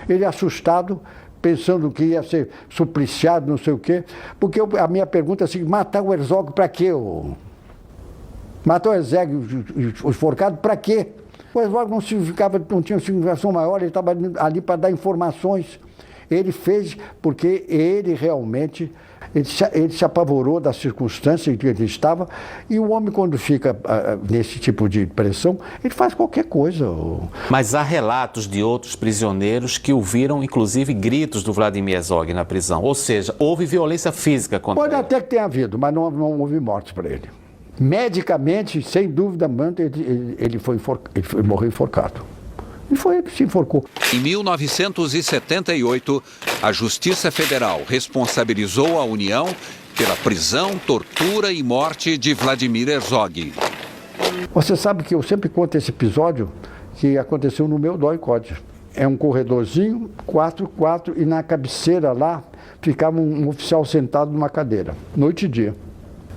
Ele assustado, pensando que ia ser supliciado, não sei o quê. Porque a minha pergunta é assim, matar o Herzog para quê? Matar o Herzog enforcado para quê? O Herzog não tinha significação maior, ele estava ali para dar informações. Ele fez porque ele realmente, ele se apavorou da circunstância em que ele estava, e o homem, quando fica nesse tipo de pressão, ele faz qualquer coisa. Mas há relatos de outros prisioneiros que ouviram, inclusive, gritos do Vladimir Herzog na prisão. Ou seja, houve violência física contra ele. Pode até que tenha havido, mas não houve mortes para ele. Medicamente, sem dúvida, ele morreu enforcado. E foi ele que se enforcou. Em 1978, a Justiça Federal responsabilizou a União pela prisão, tortura e morte de Vladimir Herzog. Você sabe que eu sempre conto esse episódio que aconteceu no meu DOI-CODE. É um corredorzinho, 4, e na cabeceira lá ficava um oficial sentado numa cadeira, noite e dia.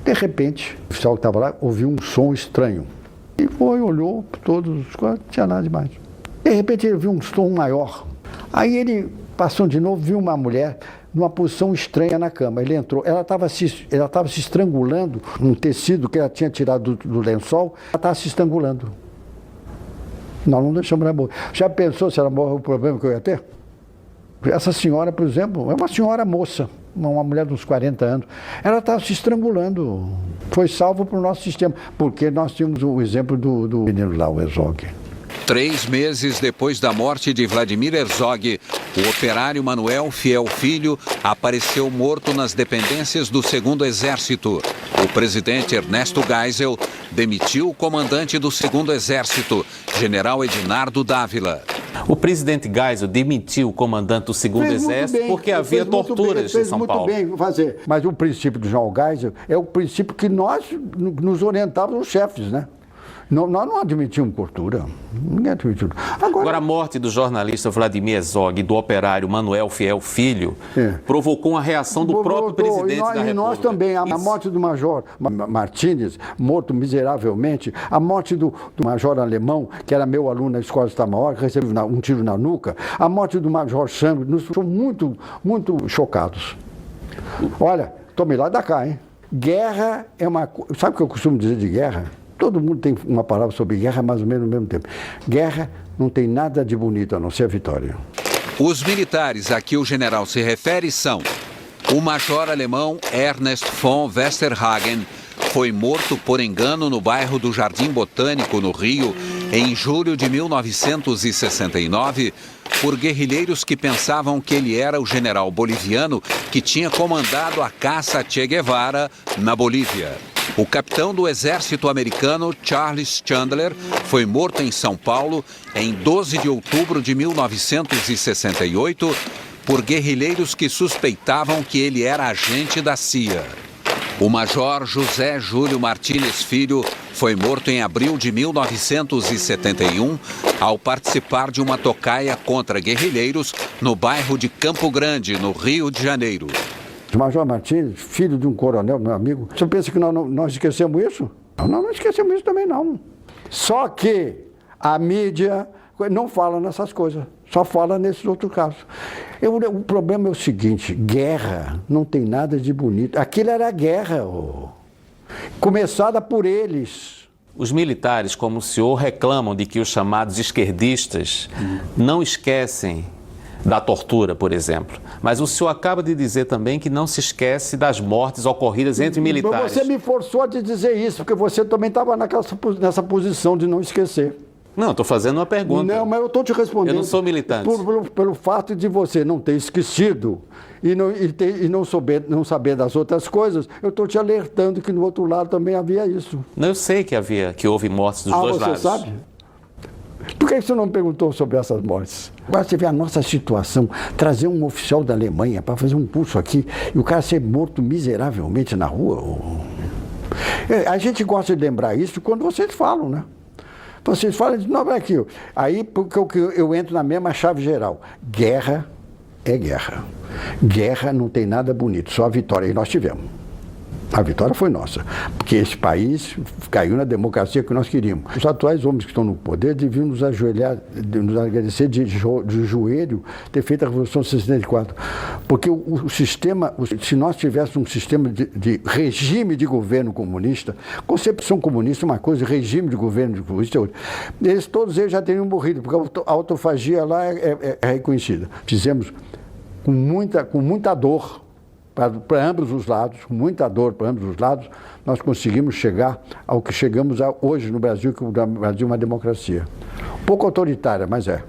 De repente, o oficial que estava lá ouviu um som estranho. E foi, olhou por todos os quadros, não tinha nada demais. De repente ele viu um som maior. Aí ele passou de novo, viu uma mulher numa posição estranha na cama. Ele entrou, ela estava se estrangulando, um tecido que ela tinha tirado do lençol, ela estava se estrangulando. Nós não deixamos ela morrer. Já pensou se ela morreu o problema que eu ia ter? Essa senhora, por exemplo, é uma senhora moça, uma mulher de uns 40 anos. Ela estava se estrangulando. Foi salvo para o nosso sistema, porque nós tínhamos o exemplo do menino lá, o Herzog. 3 meses depois da morte de Vladimir Herzog, o operário Manuel Fiel Filho apareceu morto nas dependências do 2º Exército. O presidente Ernesto Geisel demitiu o comandante do 2º Exército, general Edinardo Dávila. O presidente Geisel demitiu o comandante do 2º Exército porque havia torturas em São Paulo. Fez muito bem fazer. Mas o princípio do João Geisel é o princípio que nós nos orientávamos os chefes, né? Nós não admitimos tortura. Ninguém admitiu. Agora, a morte do jornalista Vladimir Herzog e do operário Manuel Fiel Filho provocou uma reação do próprio presidente da República. E nós também. A morte do major Martínez, morto miseravelmente, a morte do major alemão, que era meu aluno na Escola Itamar, que recebeu um tiro na nuca, a morte do major Sandro, nos ficou muito, muito chocados. Olha, tomei lá da cá, hein? Guerra é uma coisa. Sabe o que eu costumo dizer de guerra? Todo mundo tem uma palavra sobre guerra, mais ou menos no mesmo tempo. Guerra não tem nada de bonito a não ser a vitória. Os militares a que o general se refere são: o major alemão Ernest von Westerhagen foi morto por engano no bairro do Jardim Botânico, no Rio, em julho de 1969, por guerrilheiros que pensavam que ele era o general boliviano que tinha comandado a caça a Che Guevara na Bolívia. O capitão do exército americano, Charles Chandler, foi morto em São Paulo em 12 de outubro de 1968 por guerrilheiros que suspeitavam que ele era agente da CIA. O major José Júlio Martínez Filho foi morto em abril de 1971 ao participar de uma tocaia contra guerrilheiros no bairro de Campo Grande, no Rio de Janeiro. O major Martínez, filho de um coronel, meu amigo, você pensa que nós esquecemos isso? Não esquecemos isso também, não. Só que a mídia não fala nessas coisas, só fala nesses outros casos. O problema é o seguinte: guerra não tem nada de bonito. Aquilo era guerra, começada por eles. Os militares, como o senhor, reclamam de que os chamados esquerdistas não esquecem da tortura, por exemplo. Mas o senhor acaba de dizer também que não se esquece das mortes ocorridas entre militares. Mas você me forçou a te dizer isso, porque você também estava nessa posição de não esquecer. Não, estou fazendo uma pergunta. Não, mas eu estou te respondendo. Eu não sou militante. Pelo fato de você não ter esquecido e não saber das outras coisas, eu estou te alertando que no outro lado também havia isso. Não, eu sei que houve mortes dos dois lados. Você sabe? Por que você não perguntou sobre essas mortes? Agora você vê a nossa situação, trazer um oficial da Alemanha para fazer um curso aqui e o cara ser morto miseravelmente na rua. A gente gosta de lembrar isso quando vocês falam, né? Vocês falam, não, é aqui. Aí porque eu entro na mesma chave geral. Guerra é guerra. Guerra não tem nada bonito, só a vitória. E nós tivemos. A vitória foi nossa, porque esse país caiu na democracia que nós queríamos. Os atuais homens que estão no poder deviam nos ajoelhar, nos agradecer de joelho ter feito a Revolução de 64. Porque o sistema, se nós tivéssemos um sistema de regime de governo comunista, concepção comunista é uma coisa, regime de governo comunista é outra, todos eles já teriam morrido, porque a autofagia lá é reconhecida. Fizemos com muita dor, para ambos os lados, com muita dor para ambos os lados, nós conseguimos chegar ao que chegamos hoje no Brasil, que o Brasil é uma democracia. Um pouco autoritária, mas é.